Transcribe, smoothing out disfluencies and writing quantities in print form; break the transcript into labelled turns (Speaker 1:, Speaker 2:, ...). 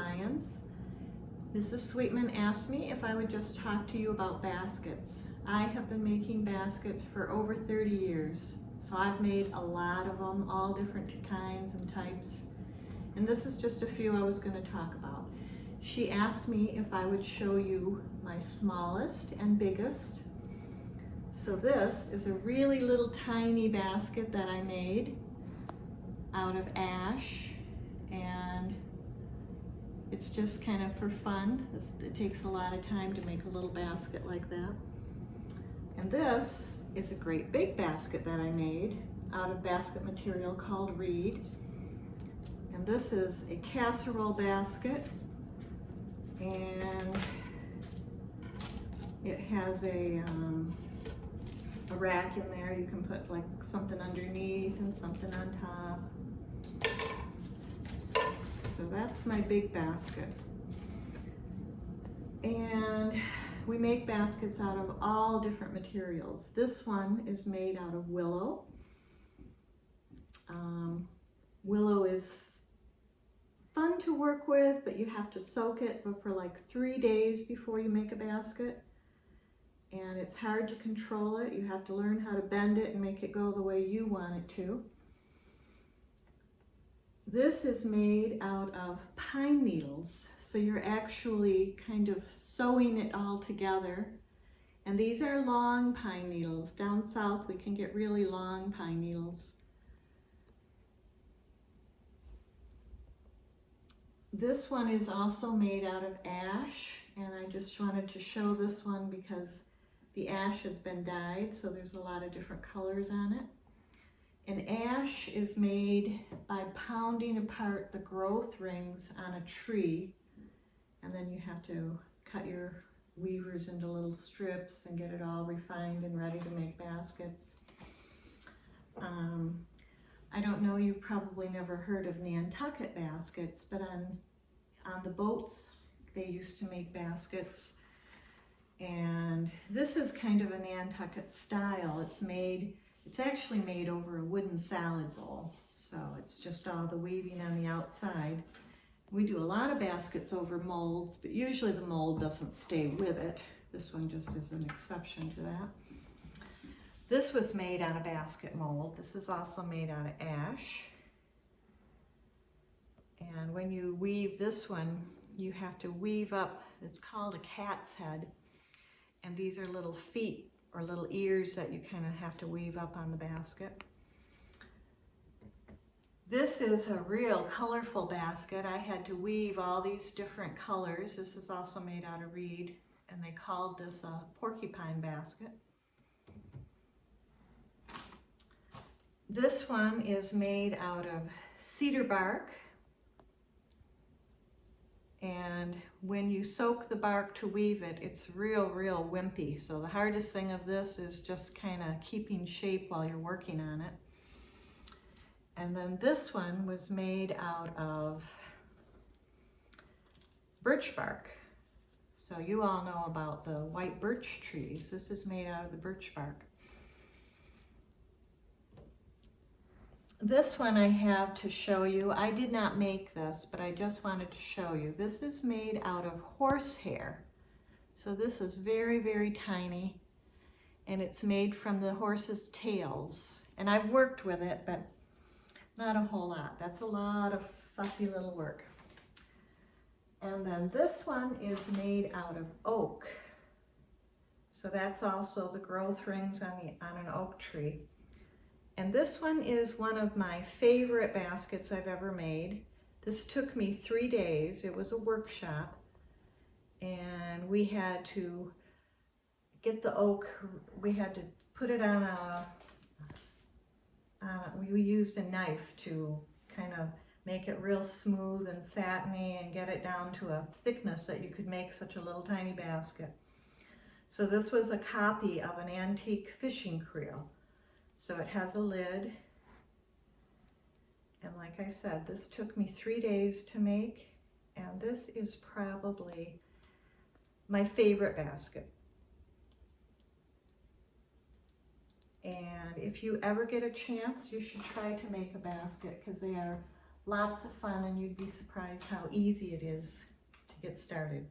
Speaker 1: Lyons. Mrs. Sweetman asked me if I would just talk to you about baskets. I have been making baskets for over 30 years, so I've made a lot of them, all different kinds and types. And this is just a few I was going to talk about. She asked me if I would show you my smallest and biggest. So this is a really little tiny basket that I made out of ash, and it's just kind of for fun. It takes a lot of time to make a little basket like that. And this is a great big basket that I made out of basket material called reed. And this is a casserole basket, and it has a rack in there. You can put like something underneath and something on top. So that's my big basket. And we make baskets out of all different materials. This one is made out of willow. Willow is fun to work with, but you have to soak it for like 3 days before you make a basket. And it's hard to control it. You have to learn how to bend it and make it go the way you want it to. This is made out of pine needles. So you're actually kind of sewing it all together. And these are long pine needles. Down south, we can get really long pine needles. This one is also made out of ash, and I just wanted to show this one because the ash has been dyed, so there's a lot of different colors on it. And ash is made by pounding apart the growth rings on a tree, and then you have to cut your weavers into little strips and get it all refined and ready to make baskets. I don't know, you've probably never heard of Nantucket baskets, but on the boats they used to make baskets. And this is kind of a Nantucket style. It's actually made over a wooden salad bowl. So it's just all the weaving on the outside. We do a lot of baskets over molds, but usually the mold doesn't stay with it. This one just is an exception to that. This was made on a basket mold. This is also made out of ash. And when you weave this one, you have to weave up, it's called a cat's head. And these are little feet or little ears that you kind of have to weave up on the basket. This is a real colorful basket. I had to weave all these different colors. This is also made out of reed, and they called this a porcupine basket. This one is made out of cedar bark. And when you soak the bark to weave it, it's real wimpy. So the hardest thing of this is just kind of keeping shape while you're working on it. And then this one was made out of birch bark. So you all know about the white birch trees. This is made out of the birch bark. This one I have to show you. I did not make this, but I just wanted to show you. This is made out of horsehair. So this is very tiny, and it's made from the horse's tails. And I've worked with it, but not a whole lot. That's a lot of fussy little work. And then this one is made out of oak. So that's also the growth rings on an oak tree. And this one is one of my favorite baskets I've ever made. This took me 3 days. It was a workshop, and we had to get the oak, we had to put it on we used a knife to kind of make it real smooth and satiny and get it down to a thickness that you could make such a little tiny basket. So this was a copy of an antique fishing creel. So it has a lid, and like I said, this took me 3 days to make, and this is probably my favorite basket. And if you ever get a chance, you should try to make a basket because they are Lots of fun, and you'd be surprised how easy it is to get started.